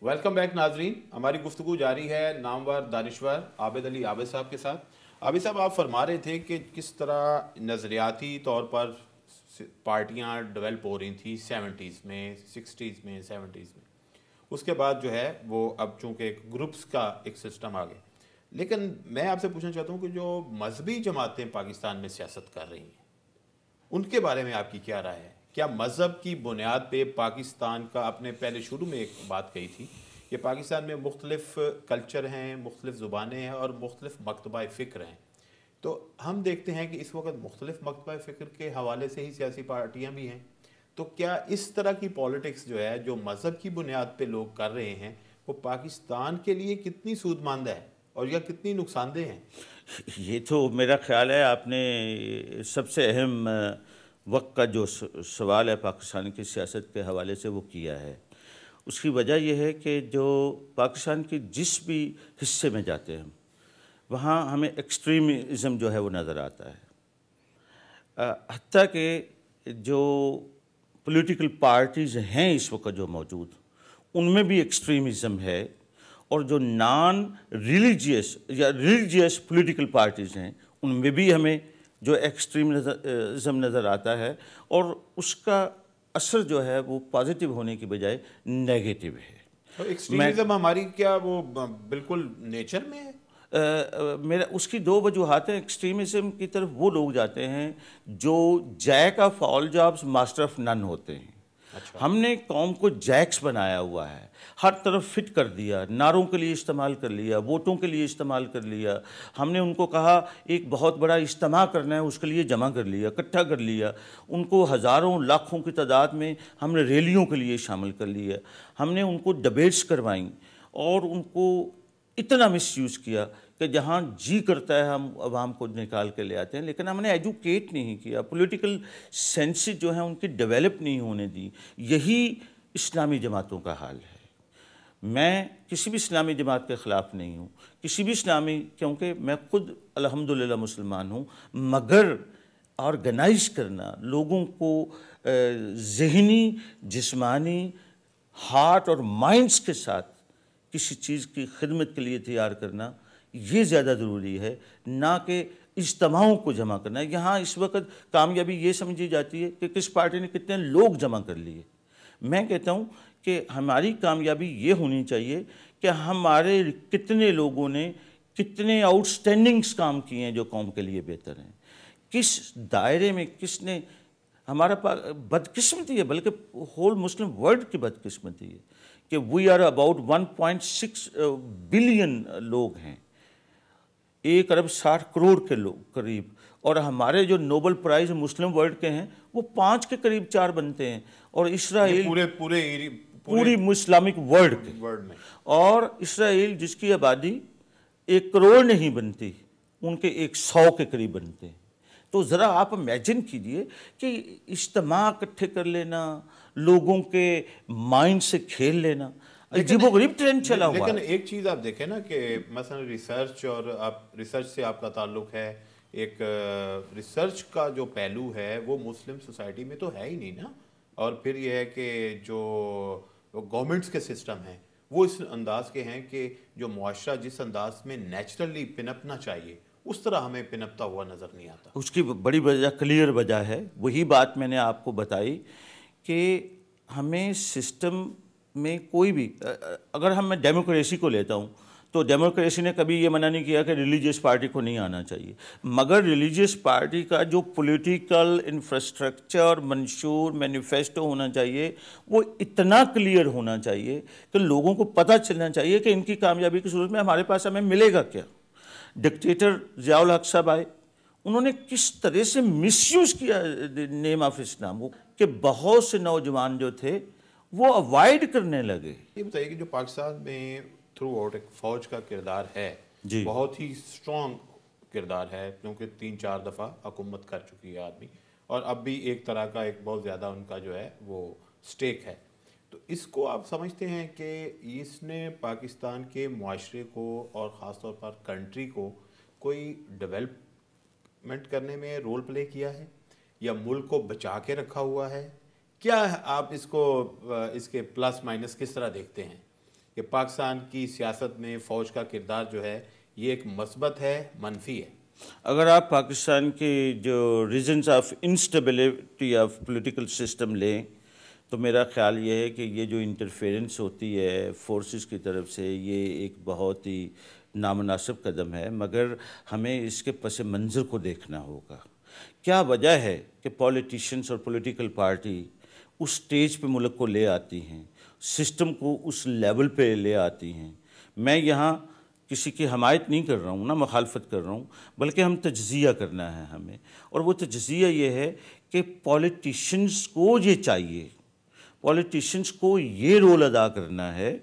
Welcome back ناظرین. ہماری گفتگو جاری ہے نامور دانشور عابد علی عابد صاحب کے ساتھ. عابد صاحب، آپ فرما رہے تھے کہ کس طرح نظریاتی طور پر پارٹیاں ڈیولپ ہو رہی تھیں 70s میں، 60s میں، 70s میں. اس کے بعد جو ہے وہ اب چونکہ ایک گروپس کا ایک سسٹم آ گیا. لیکن میں آپ سے پوچھنا چاہتا ہوں کہ جو مذہبی جماعتیں پاکستان میں سیاست کر رہی ہیں ان کے بارے میں آپ کی کیا رائے ہے؟ کیا مذہب کی بنیاد پہ پاکستان کا، آپ نے پہلے شروع میں ایک بات کہی تھی کہ پاکستان میں مختلف کلچر ہیں، مختلف زبانیں ہیں اور مختلف مکتبہ فکر ہیں، تو ہم دیکھتے ہیں کہ اس وقت مختلف مکتبہ فکر کے حوالے سے ہی سیاسی پارٹیاں بھی ہیں. تو کیا اس طرح کی پالیٹکس جو ہے، جو مذہب کی بنیاد پہ لوگ کر رہے ہیں، وہ پاکستان کے لیے کتنی سود مند ہے اور یا کتنی نقصان دہ ہیں؟ یہ تو میرا خیال ہے آپ نے سب سے اہم وقت کا جو سوال ہے پاکستان کی سیاست کے حوالے سے وہ کیا ہے. اس کی وجہ یہ ہے کہ جو پاکستان کے جس بھی حصے میں جاتے ہیں وہاں ہمیں ایکسٹریمزم جو ہے وہ نظر آتا ہے. حتیٰ کہ جو پولیٹیکل پارٹیز ہیں اس وقت جو موجود ان میں بھی ایکسٹریمزم ہے، اور جو نان ریلیجیس یا ریلیجیس پولیٹیکل پارٹیز ہیں ان میں بھی ہمیں جو ایکسٹریمزم نظر آتا ہے، اور اس کا اثر جو ہے وہ پازیٹیو ہونے کی بجائے نیگیٹو ہے. تو ایکسٹریمزم ہماری کیا وہ بالکل نیچر میں ہے؟ میرا اس کی دو وجوہات ہیں. ایکسٹریمزم کی طرف وہ لوگ جاتے ہیں جو Jack of all jobs master of none ہوتے ہیں. ہم نے قوم کو جیکس بنایا ہوا ہے، ہر طرف فٹ کر دیا، نعروں کے لیے استعمال کر لیا، ووٹوں کے لیے استعمال کر لیا. ہم نے ان کو کہا ایک بہت بڑا اجتماع کرنا ہے، اس کے لیے جمع کر لیا، اکٹھا کر لیا. ان کو ہزاروں لاکھوں کی تعداد میں ہم نے ریلیوں کے لیے شامل کر لیا. ہم نے ان کو ڈبیٹس کروائیں اور ان کو اتنا مس یوز کیا کہ جہاں جی کرتا ہے ہم عوام کو نکال کے لے آتے ہیں. لیکن ہم نے ایجوکیٹ نہیں کیا، پولیٹیکل سینسز جو ہیں ان کی ڈیولپ نہیں ہونے دی. یہی اسلامی جماعتوں کا حال ہے. میں کسی بھی اسلامی جماعت کے خلاف نہیں ہوں، کسی بھی اسلامی، کیونکہ میں خود الحمدللہ مسلمان ہوں، مگر آرگنائز کرنا، لوگوں کو ذہنی، جسمانی، ہارٹ اور مائنڈز کے ساتھ کسی چیز کی خدمت کے لیے تیار کرنا، یہ زیادہ ضروری ہے، نہ کہ اجتماعوں کو جمع کرنا. یہاں اس وقت کامیابی یہ سمجھی جاتی ہے کہ کس پارٹی نے کتنے لوگ جمع کر لیے. میں کہتا ہوں کہ ہماری کامیابی یہ ہونی چاہیے کہ ہمارے کتنے لوگوں نے کتنے آؤٹ سٹینڈنگز کام کیے ہیں جو قوم کے لیے بہتر ہیں، کس دائرے میں کس نے. ہمارا بدقسمتی ہے، بلکہ ہول مسلم ورلڈ کی بدقسمتی ہے کہ وی آر اباؤٹ 1.6 بلین لوگ ہیں، 1.60 کروڑ کے لوگ قریب، اور ہمارے جو نوبل پرائز مسلم ورلڈ کے ہیں وہ 5 کے قریب 4 بنتے ہیں. اور اسرائیل پوری اسلامک ورلڈ کے، اور اسرائیل جس کی آبادی 1 کروڑ نہیں بنتی، ان کے 100 کے قریب بنتے ہیں. تو ذرا آپ امیجن کیجئے کہ اجتماع اکٹھے کر لینا، لوگوں کے مائنڈ سے کھیل لینا، عجیب و غریب ٹرینڈ چلا ہوا ہے. لیکن ایک چیز آپ دیکھیں نا کہ مثلا ریسرچ، اور آپ ریسرچ سے آپ کا تعلق ہے، ایک ریسرچ کا جو پہلو ہے وہ مسلم سوسائٹی میں تو ہے ہی نہیں نا. اور پھر یہ ہے کہ جو گورنمنٹس کے سسٹم ہیں وہ اس انداز کے ہیں کہ جو معاشرہ جس انداز میں نیچرلی پنپنا چاہیے اس طرح ہمیں پنپتا ہوا نظر نہیں آتا. اس کی بڑی وجہ، کلیئر وجہ ہے، وہی بات میں نے آپ کو بتائی کہ ہمیں سسٹم میں کوئی بھی، اگر میں ڈیموکریسی کو لیتا ہوں تو ڈیموکریسی نے کبھی یہ منع نہیں کیا کہ ریلیجیس پارٹی کو نہیں آنا چاہیے، مگر ریلیجیس پارٹی کا جو پولیٹیکل انفراسٹرکچر، منشور، مینیفیسٹو ہونا چاہیے وہ اتنا کلیئر ہونا چاہیے کہ لوگوں کو پتہ چلنا چاہیے کہ ان کی کامیابی کی صورت میں ہمارے پاس ہمیں ملے گا کیا. ڈکٹیٹر ضیاء الحق صاحب آئے، انہوں نے کس طرح سے مس یوز کیا نیم آف اسلام، کہ بہت سے نوجوان جو تھے وہ اوائڈ کرنے لگے. یہ بتائیے کہ جو پاکستان میں تھرو آؤٹ ایک فوج کا کردار ہے، بہت ہی سٹرونگ کردار ہے، کیونکہ 3-4 دفعہ حکومت کر چکی ہے آدمی، اور اب بھی ایک طرح کا ایک بہت زیادہ ان کا جو ہے وہ سٹیک ہے. تو اس کو آپ سمجھتے ہیں کہ اس نے پاکستان کے معاشرے کو اور خاص طور پر کنٹری کو کوئی ڈیولپمنٹ کرنے میں رول پلے کیا ہے، یا ملک کو بچا کے رکھا ہوا ہے؟ کیا آپ اس کو، اس کے پلس مائنس کس طرح دیکھتے ہیں کہ پاکستان کی سیاست میں فوج کا کردار جو ہے یہ ایک مثبت ہے منفی ہے؟ اگر آپ پاکستان کے جو reasons of instability of political system لیں تو میرا خیال یہ ہے کہ یہ جو انٹرفیرنس ہوتی ہے فورسز کی طرف سے یہ ایک بہت ہی نامناسب قدم ہے، مگر ہمیں اس کے پس منظر کو دیکھنا ہوگا۔ کیا وجہ ہے کہ پولیٹیشنز اور پولیٹیکل پارٹی اس سٹیج پہ ملک کو لے آتی ہیں، سسٹم کو اس لیول پہ لے آتی ہیں؟ میں یہاں کسی کی حمایت نہیں کر رہا ہوں، نہ مخالفت کر رہا ہوں، بلکہ ہم تجزیہ کرنا ہے ہمیں، اور وہ تجزیہ یہ ہے کہ پولیٹیشنز کو یہ چاہیے، پولیٹیشنز کو یہ رول ادا کرنا ہے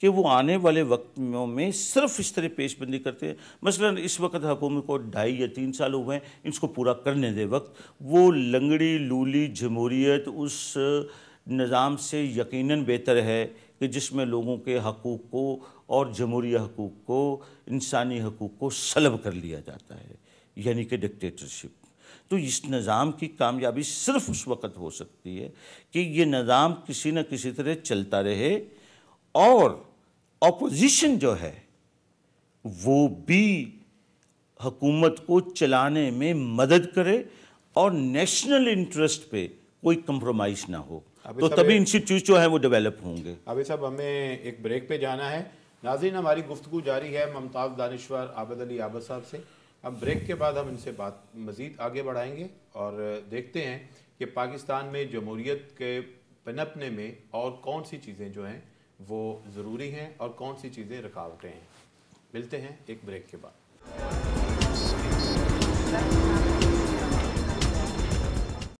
کہ وہ آنے والے وقتوں میں صرف اس طرح پیش بندی کرتے ہیں۔ مثلا اس وقت حکومت کو 2.5 یا 3 سال ہوئے ہیں، اس کو پورا کرنے دے وقت، وہ لنگڑی لولی جمہوریت اس نظام سے یقیناً بہتر ہے کہ جس میں لوگوں کے حقوق کو اور جمہوری حقوق کو، انسانی حقوق کو سلب کر لیا جاتا ہے، یعنی کہ ڈکٹیٹرشپ۔ تو اس نظام کی کامیابی صرف اس وقت ہو سکتی ہے کہ یہ نظام کسی نہ کسی طرح چلتا رہے اور اپوزیشن جو ہے وہ بھی حکومت کو چلانے میں مدد کرے اور نیشنل انٹرسٹ پہ کوئی کمپرومائز نہ ہو، تو تبھی انسٹیٹیوٹ جو ہیں وہ ڈیولپ ہوں گے۔ عابد صاحب ہمیں ایک بریک پہ جانا ہے۔ ناظرین ہماری گفتگو جاری ہے ممتاز دانشور عابد علی عابد صاحب سے۔ اب بریک کے بعد ہم ان سے بات مزید آگے بڑھائیں گے اور دیکھتے ہیں کہ پاکستان میں جمہوریت کے پنپنے میں اور کون سی چیزیں جو ہیں وہ ضروری ہیں اور کون سی چیزیں رکاوٹیں ہیں۔ ملتے ہیں ایک بریک کے بعد۔